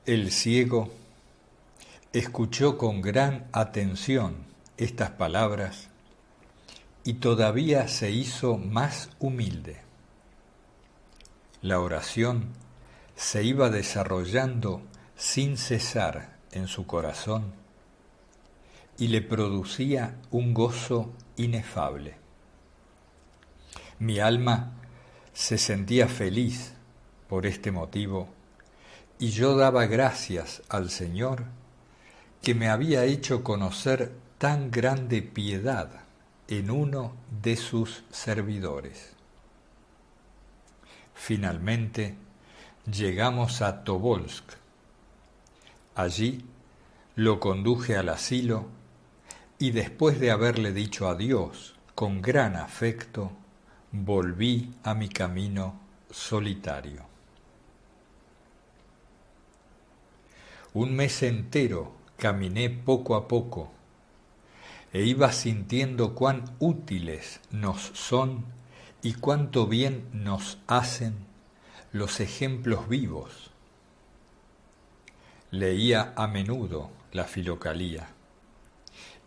El ciego escuchó con gran atención estas palabras y todavía se hizo más humilde. La oración se iba desarrollando sin cesar en su corazón y le producía un gozo inefable. Mi alma se sentía feliz por este motivo y yo daba gracias al Señor que me había hecho conocer tan grande piedad en uno de sus servidores. Finalmente llegamos a Tobolsk. Allí lo conduje al asilo y después de haberle dicho adiós con gran afecto, volví a mi camino solitario. Un mes entero caminé poco a poco e iba sintiendo cuán útiles nos son y cuánto bien nos hacen los ejemplos vivos. Leía a menudo la Filocalía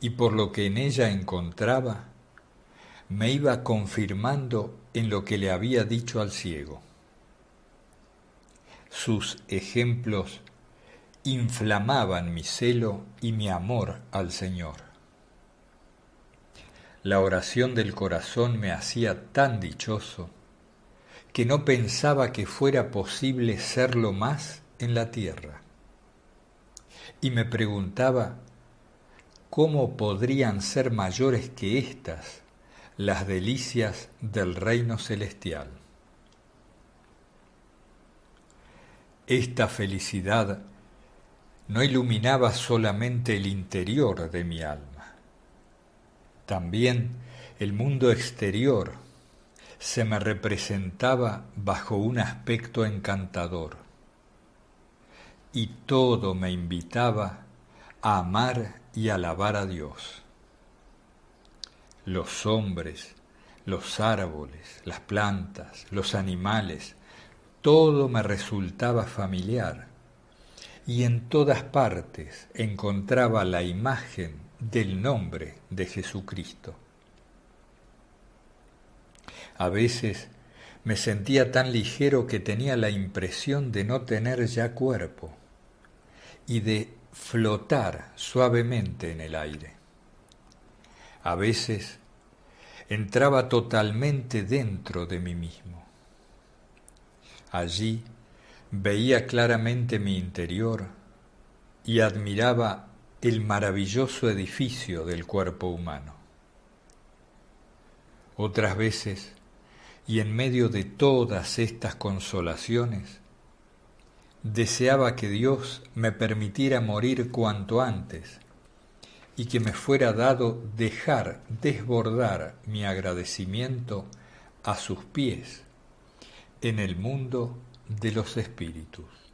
y por lo que en ella encontraba, me iba confirmando en lo que le había dicho al ciego. Sus ejemplos inflamaban mi celo y mi amor al Señor. La oración del corazón me hacía tan dichoso que no pensaba que fuera posible serlo más en la tierra. Y me preguntaba cómo podrían ser mayores que estas las delicias del reino celestial. Esta felicidad no iluminaba solamente el interior de mi alma, también el mundo exterior se me representaba bajo un aspecto encantador, y todo me invitaba a amar y alabar a Dios. Los hombres, los árboles, las plantas, los animales, todo me resultaba familiar, y en todas partes encontraba la imagen del nombre de Jesucristo. A veces me sentía tan ligero que tenía la impresión de no tener ya cuerpo y de flotar suavemente en el aire. A veces entraba totalmente dentro de mí mismo. Allí veía claramente mi interior y admiraba el maravilloso edificio del cuerpo humano. Otras veces, y en medio de todas estas consolaciones, deseaba que Dios me permitiera morir cuanto antes y que me fuera dado dejar desbordar mi agradecimiento a sus pies en el mundo de los espíritus.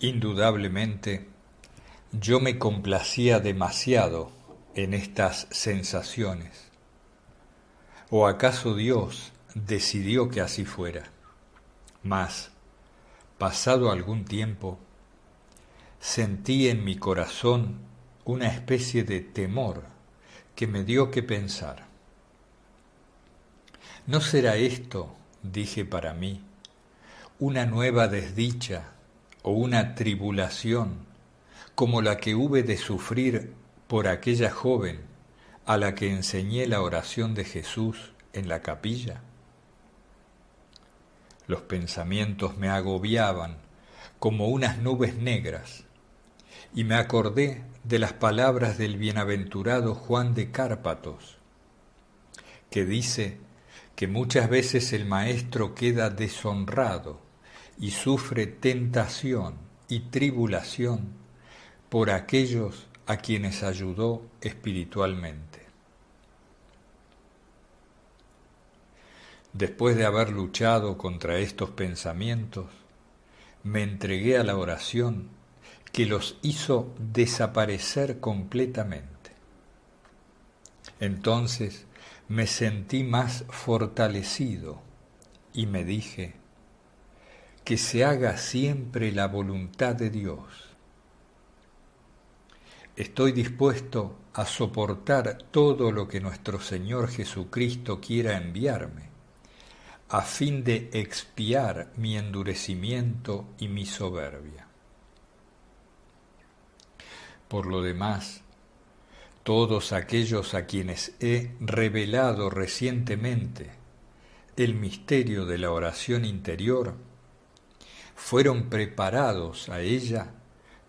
Indudablemente, yo me complacía demasiado en estas sensaciones. ¿O acaso Dios decidió que así fuera? Mas, pasado algún tiempo, sentí en mi corazón una especie de temor que me dio que pensar. ¿No será esto, dije para mí, una nueva desdicha o una tribulación como la que hube de sufrir por aquella joven a la que enseñé la oración de Jesús en la capilla? Los pensamientos me agobiaban como unas nubes negras y me acordé de las palabras del bienaventurado Juan de Cárpatos, que dice que muchas veces el maestro queda deshonrado y sufre tentación y tribulación por aquellos a quienes ayudó espiritualmente. Después de haber luchado contra estos pensamientos, me entregué a la oración que los hizo desaparecer completamente. Entonces me sentí más fortalecido y me dije: que se haga siempre la voluntad de Dios. Estoy dispuesto a soportar todo lo que nuestro Señor Jesucristo quiera enviarme, a fin de expiar mi endurecimiento y mi soberbia. Por lo demás, todos aquellos a quienes he revelado recientemente el misterio de la oración interior fueron preparados a ella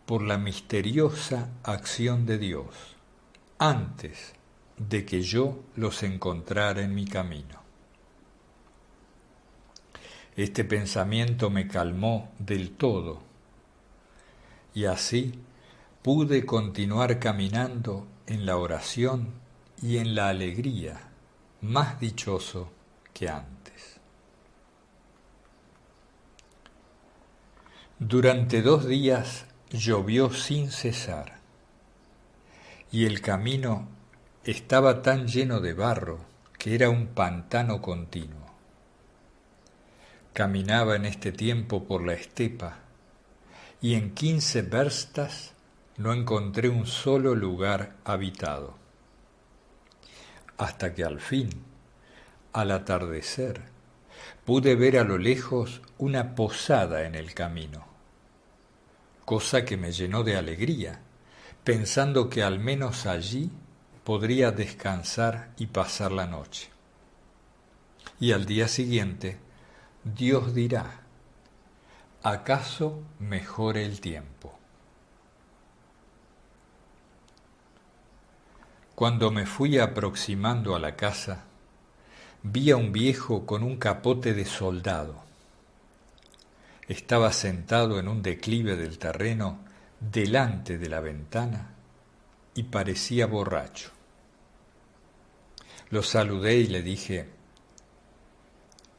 por la misteriosa acción de Dios, antes de que yo los encontrara en mi camino. Este pensamiento me calmó del todo, y así pude continuar caminando en la oración y en la alegría, más dichoso que antes. Durante 2 días llovió sin cesar, y el camino estaba tan lleno de barro que era un pantano continuo. Caminaba en este tiempo por la estepa, y en 15 verstas no encontré un solo lugar habitado, hasta que al fin, al atardecer, pude ver a lo lejos una posada en el camino, cosa que me llenó de alegría, pensando que al menos allí podría descansar y pasar la noche. Y al día siguiente, Dios dirá: ¿acaso mejore el tiempo? Cuando me fui aproximando a la casa, vi a un viejo con un capote de soldado. Estaba sentado en un declive del terreno delante de la ventana y parecía borracho. Lo saludé y le dije: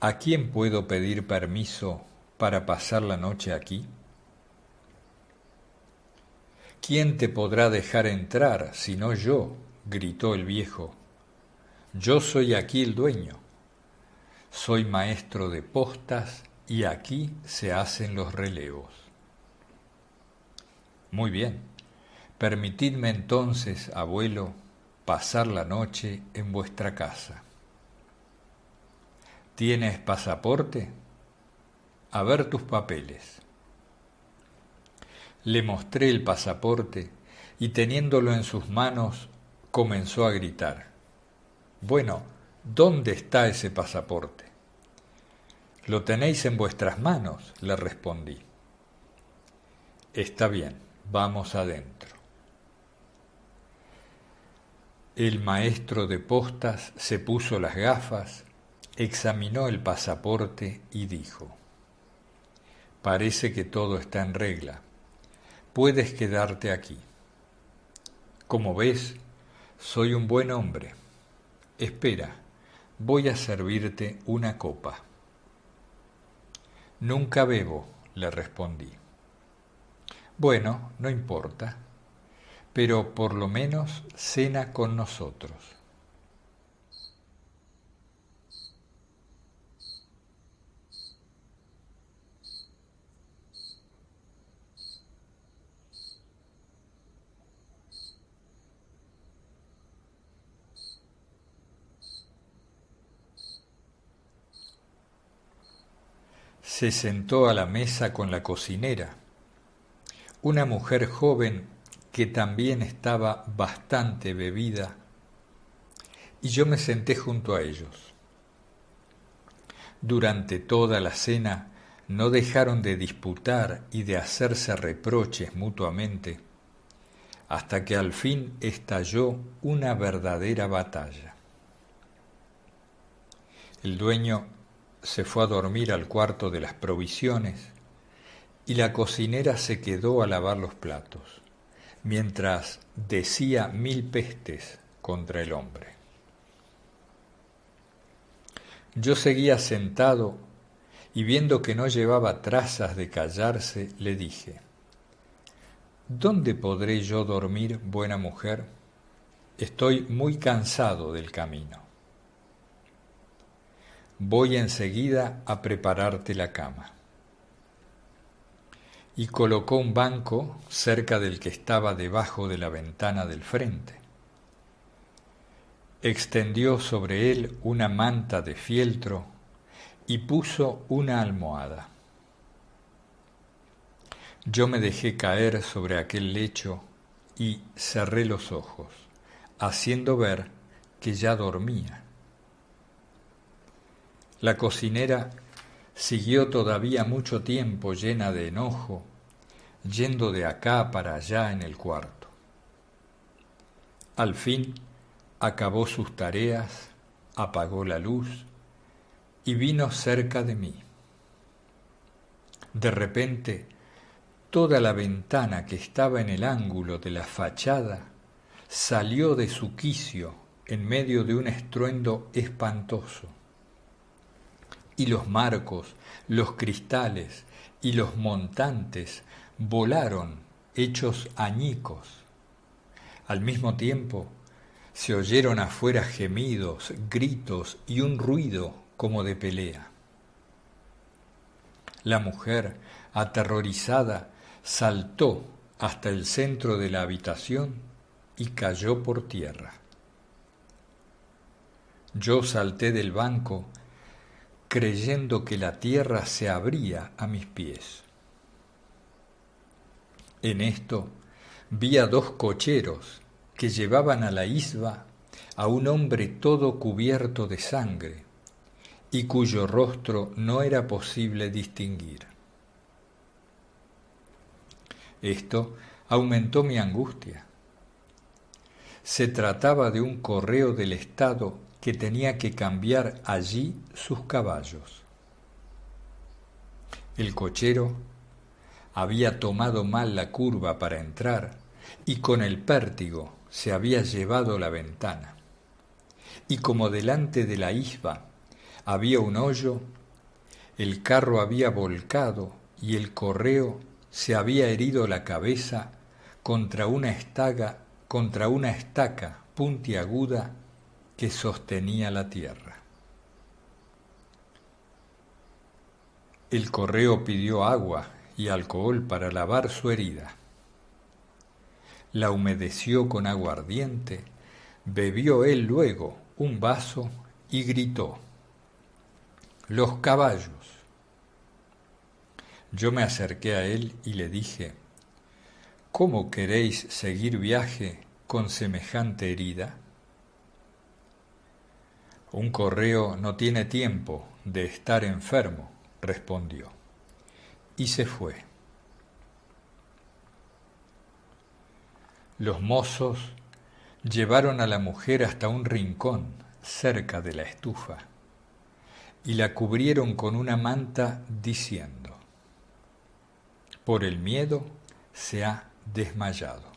¿a quién puedo pedir permiso para pasar la noche aquí? ¿Quién te podrá dejar entrar sino yo?, gritó el viejo. Yo soy aquí el dueño. Soy maestro de postas y aquí se hacen los relevos. Muy bien, permitidme entonces, abuelo, pasar la noche en vuestra casa. ¿Tienes pasaporte? A ver tus papeles. Le mostré el pasaporte y teniéndolo en sus manos comenzó a gritar: «Bueno, ¿dónde está ese pasaporte?» «Lo tenéis en vuestras manos», le respondí. «Está bien, vamos adentro». El maestro de postas se puso las gafas, examinó el pasaporte y dijo: «Parece que todo está en regla. Puedes quedarte aquí. Como ves, soy un buen hombre. Espera, voy a servirte una copa». «Nunca bebo», le respondí. «Bueno, no importa, pero por lo menos cena con nosotros». Se sentó a la mesa con la cocinera, una mujer joven que también estaba bastante bebida, y yo me senté junto a ellos. Durante toda la cena no dejaron de disputar y de hacerse reproches mutuamente, hasta que al fin estalló una verdadera batalla. El dueño se fue a dormir al cuarto de las provisiones y la cocinera se quedó a lavar los platos, mientras decía 1000 pestes contra el hombre. Yo seguía sentado y viendo que no llevaba trazas de callarse, le dije: ¿Dónde podré yo dormir, buena mujer? Estoy muy cansado del camino. Voy enseguida a prepararte la cama. Y colocó un banco cerca del que estaba debajo de la ventana del frente. Extendió sobre él una manta de fieltro y puso una almohada. Yo me dejé caer sobre aquel lecho y cerré los ojos, haciendo ver que ya dormía. La cocinera siguió todavía mucho tiempo llena de enojo, yendo de acá para allá en el cuarto. Al fin acabó sus tareas, apagó la luz y vino cerca de mí. De repente, toda la ventana que estaba en el ángulo de la fachada salió de su quicio en medio de un estruendo espantoso. Y los marcos, los cristales y los montantes volaron hechos añicos. Al mismo tiempo, se oyeron afuera gemidos, gritos y un ruido como de pelea. La mujer, aterrorizada, saltó hasta el centro de la habitación y cayó por tierra. Yo salté del banco creyendo que la tierra se abría a mis pies. En esto vi a 2 cocheros que llevaban a la isba a un hombre todo cubierto de sangre y cuyo rostro no era posible distinguir. Esto aumentó mi angustia. Se trataba de un correo del Estado que tenía que cambiar allí sus caballos. El cochero había tomado mal la curva para entrar y con el pértigo se había llevado la ventana. Y como delante de la isba había un hoyo, el carro había volcado y el correo se había herido la cabeza contra una estaca puntiaguda que sostenía la tierra. El correo pidió agua y alcohol para lavar su herida. La humedeció con aguardiente, bebió él luego un vaso y gritó: «¡Los caballos!». Yo me acerqué a él y le dije: «¿Cómo queréis seguir viaje con semejante herida?». «Un correo no tiene tiempo de estar enfermo», respondió, y se fue. Los mozos llevaron a la mujer hasta un rincón cerca de la estufa y la cubrieron con una manta diciendo: «Por el miedo se ha desmayado».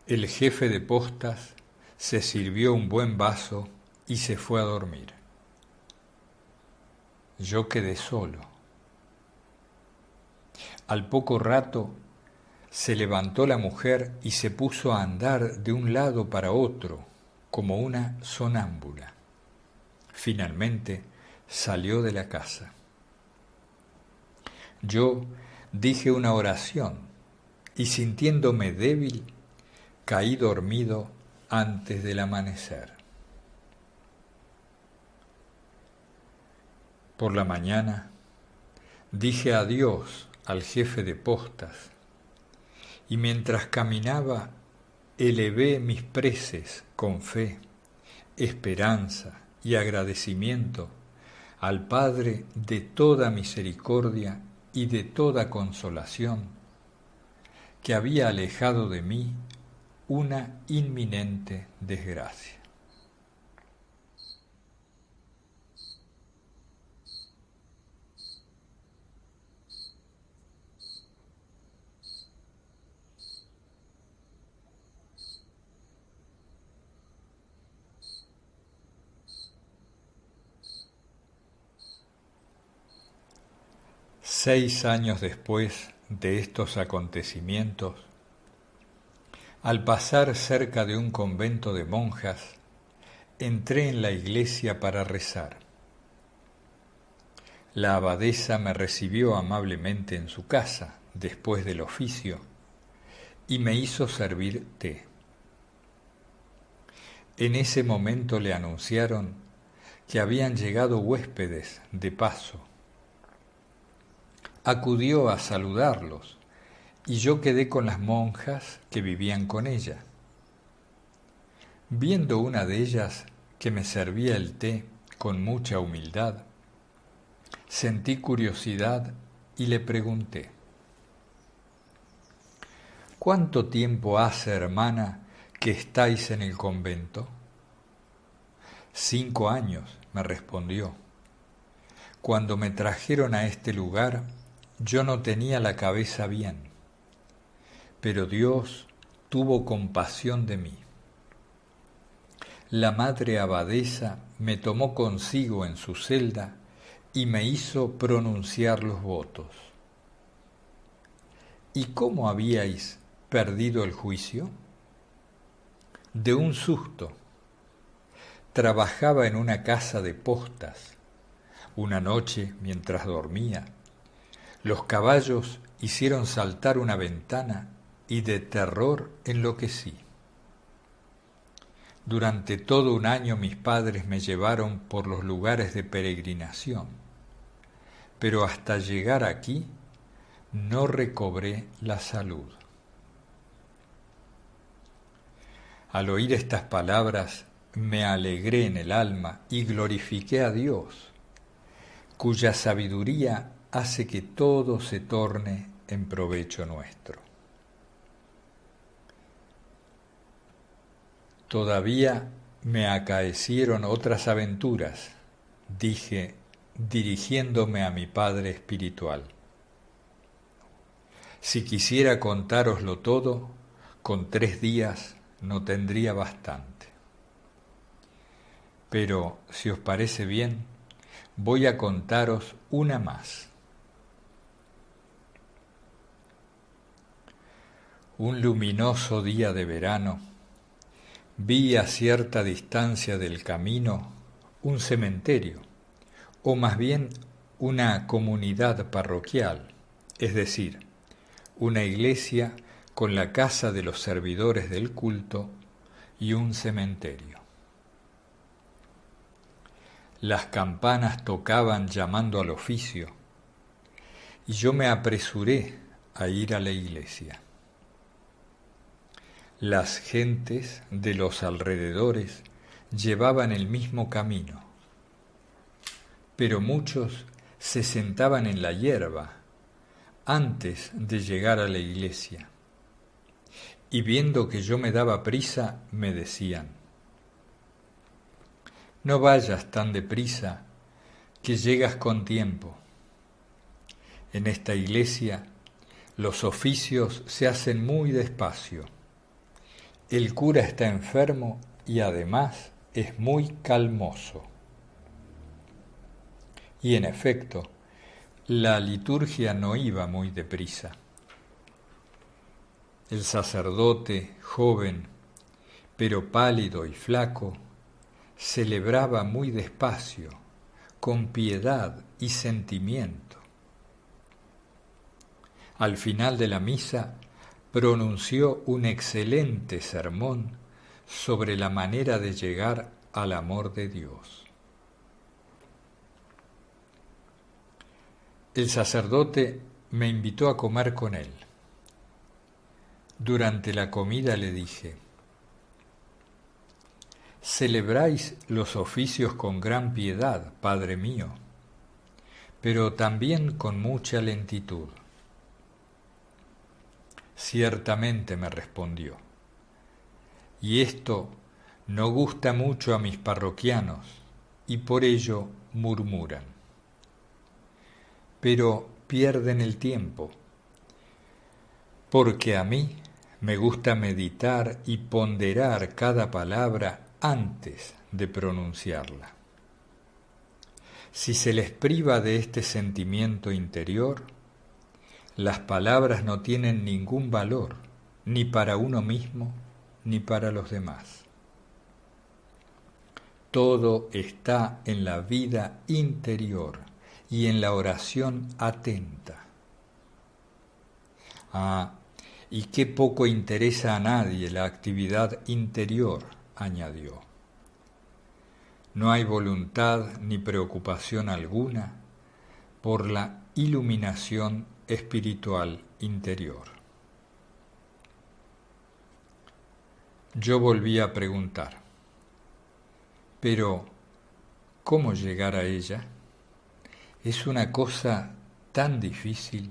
El jefe de postas se sirvió un buen vaso y se fue a dormir. Yo quedé solo. Al poco rato se levantó la mujer y se puso a andar de un lado para otro, como una sonámbula. Finalmente salió de la casa. Yo dije una oración y sintiéndome débil, caí dormido antes del amanecer. Por la mañana dije adiós al jefe de postas y mientras caminaba elevé mis preces con fe, esperanza y agradecimiento al Padre de toda misericordia y de toda consolación, que había alejado de mí una inminente desgracia. 6 años después de estos acontecimientos, al pasar cerca de un convento de monjas, entré en la iglesia para rezar. La abadesa me recibió amablemente en su casa, después del oficio, y me hizo servir té. En ese momento le anunciaron que habían llegado huéspedes de paso. Acudió a saludarlos, y yo quedé con las monjas que vivían con ella. Viendo una de ellas que me servía el té con mucha humildad, sentí curiosidad y le pregunté: ¿Cuánto tiempo hace, hermana, que estáis en el convento? 5 años, me respondió. Cuando me trajeron a este lugar, yo no tenía la cabeza bien, pero Dios tuvo compasión de mí. La madre abadesa me tomó consigo en su celda y me hizo pronunciar los votos. ¿Y cómo habíais perdido el juicio? De un susto. Trabajaba en una casa de postas. Una noche, mientras dormía, los caballos hicieron saltar una ventana y de terror enloquecí. Durante todo un año mis padres me llevaron por los lugares de peregrinación, pero hasta llegar aquí no recobré la salud. Al oír estas palabras me alegré en el alma y glorifiqué a Dios, cuya sabiduría hace que todo se torne en provecho nuestro. Todavía me acaecieron otras aventuras, dije, dirigiéndome a mi padre espiritual. Si quisiera contároslo todo, con 3 días no tendría bastante. Pero, si os parece bien, voy a contaros una más. Un luminoso día de verano, vi a cierta distancia del camino un cementerio, o más bien una comunidad parroquial, es decir, una iglesia con la casa de los servidores del culto y un cementerio. Las campanas tocaban llamando al oficio, y yo me apresuré a ir a la iglesia. Las gentes de los alrededores llevaban el mismo camino, pero muchos se sentaban en la hierba antes de llegar a la iglesia, y viendo que yo me daba prisa, me decían: no vayas tan deprisa, que llegas con tiempo. En esta iglesia los oficios se hacen muy despacio. El cura está enfermo y además es muy calmoso. Y en efecto, la liturgia no iba muy deprisa. El sacerdote, joven, pero pálido y flaco, celebraba muy despacio, con piedad y sentimiento. Al final de la misa, pronunció un excelente sermón sobre la manera de llegar al amor de Dios. El sacerdote me invitó a comer con él. Durante la comida le dije: celebráis los oficios con gran piedad, Padre mío, pero también con mucha lentitud. Ciertamente, me respondió, y esto no gusta mucho a mis parroquianos, y por ello murmuran. Pero pierden el tiempo, porque a mí me gusta meditar y ponderar cada palabra antes de pronunciarla. Si se les priva de este sentimiento interior, las palabras no tienen ningún valor, ni para uno mismo, ni para los demás. Todo está en la vida interior y en la oración atenta. Y qué poco interesa a nadie la actividad interior, añadió. No hay voluntad ni preocupación alguna por la iluminación espiritual interior. Yo volví a preguntar, pero ¿cómo llegar a ella? Es una cosa tan difícil.